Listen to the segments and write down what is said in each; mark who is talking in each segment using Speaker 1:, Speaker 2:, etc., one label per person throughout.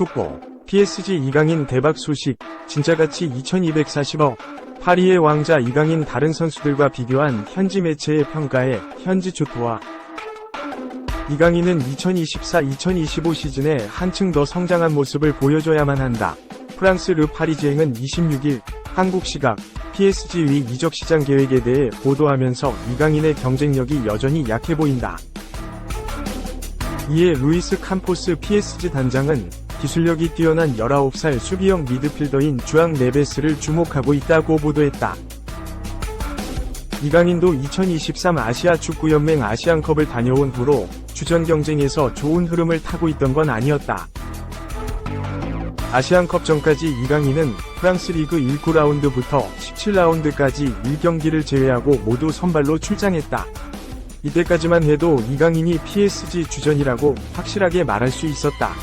Speaker 1: 속보. PSG 이강인 대박 소식. 진짜가치 2240억. 파리의 왕자 이강인 다른 선수들과 비교한 현지 매체의 평가에 현지 초토화. 이강인은 2024-2025 시즌에 한층 더 성장한 모습을 보여줘야만 한다. 프랑스 르 파리지앵은 26일 한국 시각 PSG 위 이적 시장 계획에 대해 보도하면서 이강인의 경쟁력이 여전히 약해 보인다. 이에 루이스 캄포스 PSG 단장은 기술력이 뛰어난 19살 수비형 미드필더인 주앙 네베스를 주목하고 있다고 보도했다. 이강인도 2023 아시아 축구연맹 아시안컵을 다녀온 후로 주전 경쟁에서 좋은 흐름을 타고 있던 건 아니었다. 아시안컵 전까지 이강인은 프랑스 리그 19라운드부터 17라운드까지 1경기를 제외하고 모두 선발로 출장했다. 이때까지만 해도 이강인이 PSG 주전이라고 확실하게 말할 수 있었다.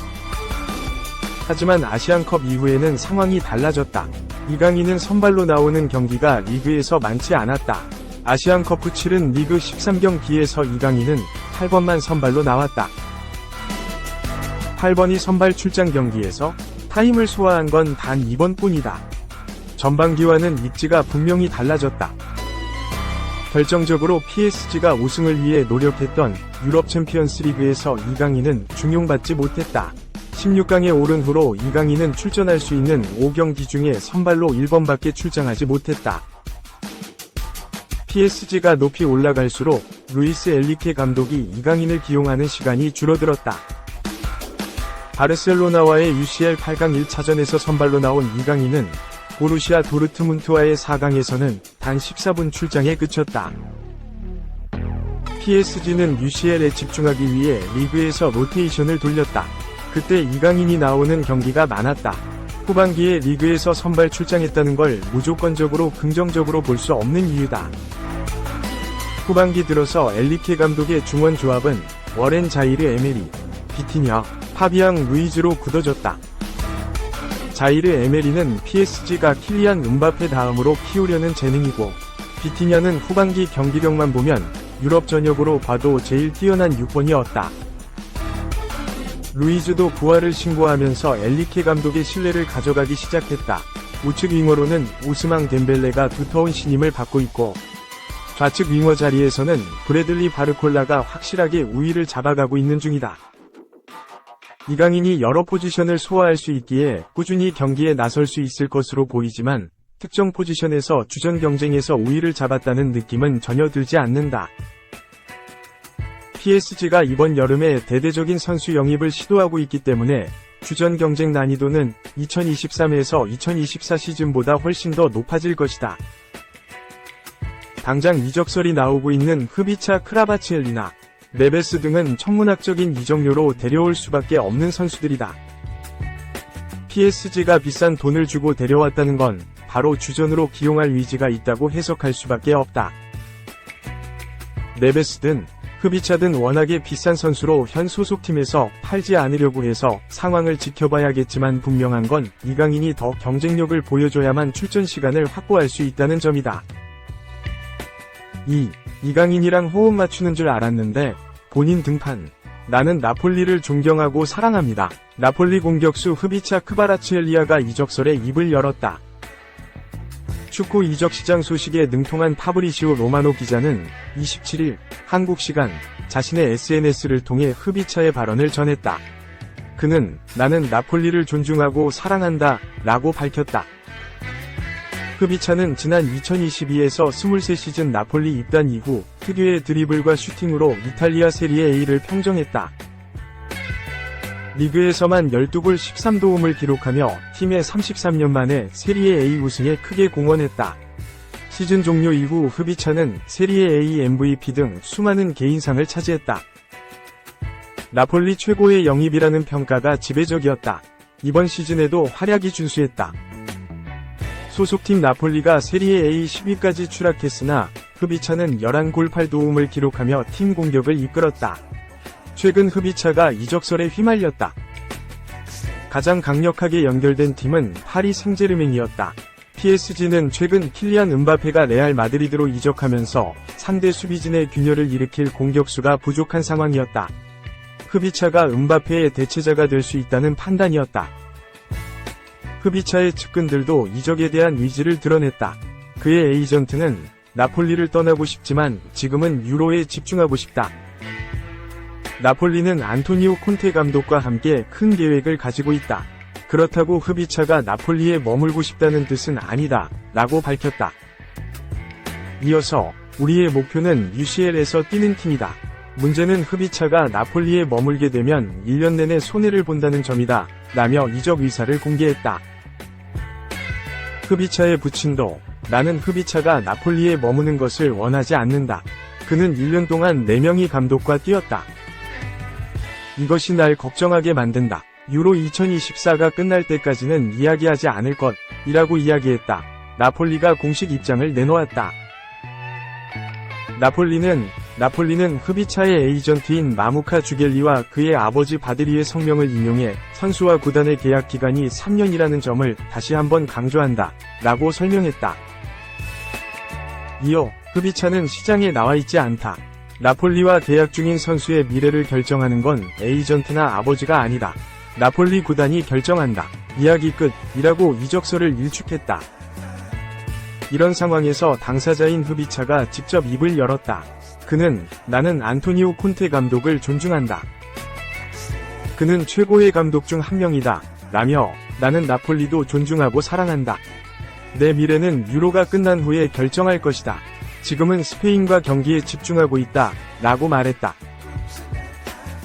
Speaker 1: 하지만 아시안컵 이후에는 상황이 달라졌다. 이강인은 선발로 나오는 경기가 리그에서 많지 않았다. 아시안컵 후 치른 리그 13경기에서 이강인은 8번만 선발로 나왔다. 8번이 선발 출장 경기에서 타임을 소화한 건 단 2번뿐이다. 전반기와는 입지가 분명히 달라졌다. 결정적으로 PSG가 우승을 위해 노력했던 유럽 챔피언스 리그에서 이강인은 중용받지 못했다. 16강에 오른 후로 이강인은 출전할 수 있는 5경기 중에 선발로 1번밖에 출장하지 못했다. PSG가 높이 올라갈수록 루이스 엔리케 감독이 이강인을 기용하는 시간이 줄어들었다. 바르셀로나와의 UCL 8강 1차전에서 선발로 나온 이강인은 보루시아 도르트문트와의 4강에서는 단 14분 출장에 그쳤다. PSG는 UCL에 집중하기 위해 리그에서 로테이션을 돌렸다. 그때 이강인이 나오는 경기가 많았다. 후반기에 리그에서 선발 출장했다는 걸 무조건적으로 긍정적으로 볼 수 없는 이유다. 후반기 들어서 엔리케 감독의 중원 조합은 워렌 자이르 에메리, 비티냐, 파비앙 루이즈로 굳어졌다. 자이르 에메리는 PSG가 킬리안 음바페 다음으로 키우려는 재능이고, 비티냐는 후반기 경기력만 보면 유럽 전역으로 봐도 제일 뛰어난 6번이었다. 루이즈도 부활을 신고하면서 엔리케 감독의 신뢰를 가져가기 시작했다. 우측 윙어로는 오스망 덴벨레가 두터운 신임을 받고 있고, 좌측 윙어 자리에서는 브래들리 바르콜라가 확실하게 우위를 잡아가고 있는 중이다. 이강인이 여러 포지션을 소화할 수 있기에 꾸준히 경기에 나설 수 있을 것으로 보이지만 특정 포지션에서 주전 경쟁에서 우위를 잡았다는 느낌은 전혀 들지 않는다. PSG가 이번 여름에 대대적인 선수 영입을 시도하고 있기 때문에 주전 경쟁 난이도는 2023에서 2024 시즌보다 훨씬 더 높아질 것이다. 당장 이적설이 나오고 있는 흐비차 크라바치엘리나 네베스 등은 천문학적인 이적료로 데려올 수밖에 없는 선수들이다. PSG가 비싼 돈을 주고 데려왔다는 건 바로 주전으로 기용할 의지가 있다고 해석할 수밖에 없다. 네베스든 흐비차든 워낙에 비싼 선수로 현 소속팀에서 팔지 않으려고 해서 상황을 지켜봐야겠지만 분명한 건 이강인이 더 경쟁력을 보여줘야만 출전 시간을 확보할 수 있다는 점이다. 이강인이랑 호흡 맞추는 줄 알았는데 본인 등판. 나는 나폴리를 존경하고 사랑합니다. 나폴리 공격수 흐비차 크바라츠엘리아가 이적설에 입을 열었다. 축구 이적 시장 소식에 능통한 파브리시오 로마노 기자는 27일 한국 시간 자신의 SNS를 통해 흐비차의 발언을 전했다. 그는 나는 나폴리를 존중하고 사랑한다 라고 밝혔다. 흐비차는 지난 2022에서 23시즌 나폴리 입단 이후 특유의 드리블과 슈팅으로 이탈리아 세리에 A를 평정했다. 리그에서만 12골 13도움을 기록하며 팀의 33년 만에 세리에 A 우승에 크게 공헌했다. 시즌 종료 이후 흐비차는 세리에 A MVP 등 수많은 개인상을 차지했다. 나폴리 최고의 영입이라는 평가가 지배적이었다. 이번 시즌에도 활약이 준수했다. 소속팀 나폴리가 세리에 A 10위까지 추락했으나 흐비차는 11골 8도움을 기록하며 팀 공격을 이끌었다. 최근 흐비차가 이적설에 휘말렸다. 가장 강력하게 연결된 팀은 파리 생제르맹이었다. PSG는 최근 킬리안 음바페가 레알 마드리드로 이적하면서 상대 수비진의 균열을 일으킬 공격수가 부족한 상황이었다. 흡이차가 음바페의 대체자가 될 수 있다는 판단이었다. 흡이차의 측근들도 이적에 대한 의지를 드러냈다. 그의 에이전트는 나폴리를 떠나고 싶지만 지금은 유로에 집중하고 싶다. 나폴리는 안토니오 콘테 감독과 함께 큰 계획을 가지고 있다. 그렇다고 흡이차가 나폴리에 머물고 싶다는 뜻은 아니다 라고 밝혔다. 이어서 우리의 목표는 UCL에서 뛰는 팀이다. 문제는 흡이차가 나폴리에 머물게 되면 1년 내내 손해를 본다는 점이다 라며 이적 의사를 공개했다. 흡이차의 부친도 나는 흡이차가 나폴리에 머무는 것을 원하지 않는다. 그는 1년 동안 4명의 감독과 뛰었다. 이것이 날 걱정하게 만든다. 유로 2024가 끝날 때까지는 이야기하지 않을 것이라고 이야기했다. 나폴리가 공식 입장을 내놓았다. 나폴리는 흡이차의 에이전트인 마무카 주겔리와 그의 아버지 바드리의 성명을 인용해 선수와 구단의 계약 기간이 3년이라는 점을 다시 한번 강조한다 라고 설명했다. 이어 흡이차는 시장에 나와 있지 않다. 나폴리와 계약 중인 선수의 미래를 결정하는 건 에이전트나 아버지가 아니다. 나폴리 구단이 결정한다. 이야기 끝이라고 이적설을 일축했다. 이런 상황에서 당사자인 흡이차가 직접 입을 열었다. 그는 나는 안토니오 콘테 감독을 존중한다. 그는 최고의 감독 중 한 명이다. 라며 나는 나폴리도 존중하고 사랑한다. 내 미래는 유로가 끝난 후에 결정할 것이다. 지금은 스페인과 경기에 집중하고 있다. 라고 말했다.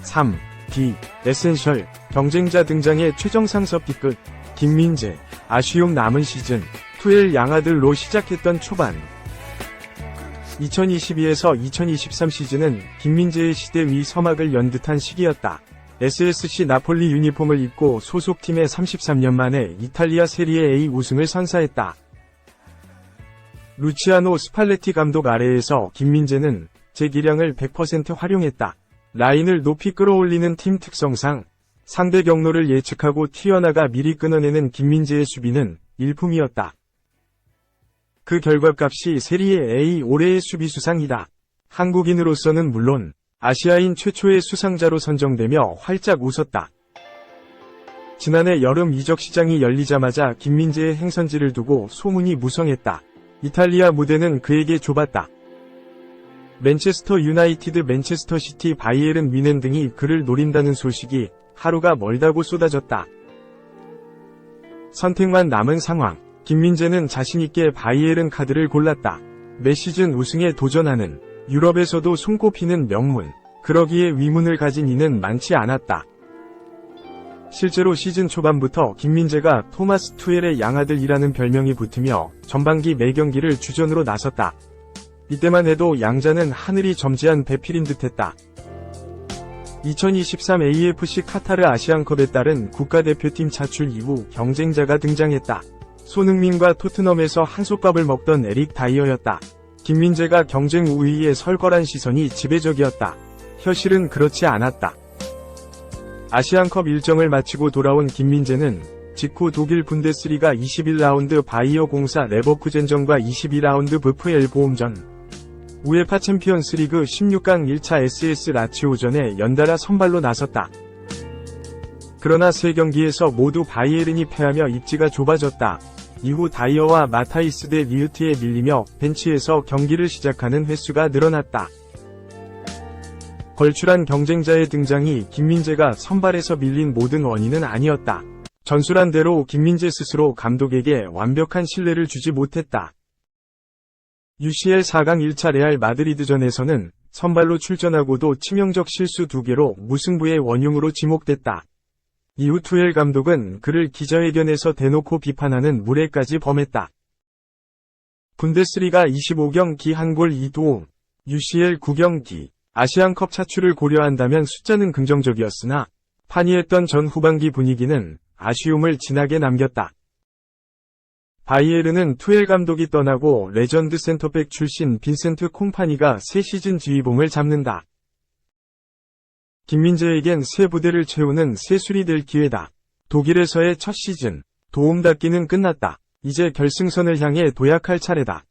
Speaker 1: 3. D. 에센셜. 경쟁자 등장의 최정상섭 B끝. 김민재. 아쉬움 남은 시즌. 투엘 양아들로 시작했던 초반. 2022에서 2023 시즌은 김민재의 시대 위 서막을 연 듯한 시기였다. SSC 나폴리 유니폼을 입고 소속팀에 33년 만에 이탈리아 세리에 A 우승을 선사했다. 루치아노 스팔레티 감독 아래에서 김민재는 제 기량을 100% 활용했다. 라인을 높이 끌어올리는 팀 특성상 상대 경로를 예측하고 튀어나가 미리 끊어내는 김민재의 수비는 일품이었다. 그 결과값이 세리에 A 올해의 수비수상이다. 한국인으로서는 물론 아시아인 최초의 수상자로 선정되며 활짝 웃었다. 지난해 여름 이적 시장이 열리자마자 김민재의 행선지를 두고 소문이 무성했다. 이탈리아 무대는 그에게 좁았다. 맨체스터 유나이티드, 맨체스터 시티, 바이에른 뮌헨 등이 그를 노린다는 소식이 하루가 멀다고 쏟아졌다. 선택만 남은 상황. 김민재는 자신있게 바이에른 카드를 골랐다. 매 시즌 우승에 도전하는, 유럽에서도 손꼽히는 명문. 그러기에 위문을 가진 이는 많지 않았다. 실제로 시즌 초반부터 김민재가 토마스 투엘의 양아들이라는 별명이 붙으며 전반기 매 경기를 주전으로 나섰다. 이때만 해도 양자는 하늘이 점지한 배필인 듯했다. 2023 AFC 카타르 아시안컵에 따른 국가대표팀 차출 이후 경쟁자가 등장했다. 손흥민과 토트넘에서 한솥밥을 먹던 에릭 다이어였다. 김민재가 경쟁 우위에 설 거란 시선이 지배적이었다. 현실은 그렇지 않았다. 아시안컵 일정을 마치고 돌아온 김민재는 직후 독일 분데스리가 21라운드 바이어 공사 레버쿠젠전과 22라운드 VfL 보험전, 우에파 챔피언스 리그 16강 1차 SS 라치오전에 연달아 선발로 나섰다. 그러나 3경기에서 모두 바이에른이 패하며 입지가 좁아졌다. 이후 다이어와 마타이스 대 리우트에 밀리며 벤치에서 경기를 시작하는 횟수가 늘어났다. 걸출한 경쟁자의 등장이 김민재가 선발에서 밀린 모든 원인은 아니었다. 전술한 대로 김민재 스스로 감독에게 완벽한 신뢰를 주지 못했다. UCL 4강 1차 레알 마드리드전에서는 선발로 출전하고도 치명적 실수 2개로 무승부의 원흉으로 지목됐다. 이후 투엘 감독은 그를 기자회견에서 대놓고 비판하는 무례까지 범했다. 분데스리가 25경기 1골 2도움, UCL 9경기, 아시안컵 차출을 고려한다면 숫자는 긍정적이었으나 판이했던 전 후반기 분위기는 아쉬움을 진하게 남겼다. 바이에른은 투엘 감독이 떠나고 레전드 센터백 출신 빈센트 콤파니가 새 시즌 지휘봉을 잡는다. 김민재에겐 새 부대를 채우는 새술이 될 기회다. 독일에서의 첫 시즌, 도움닫기는 끝났다. 이제 결승선을 향해 도약할 차례다.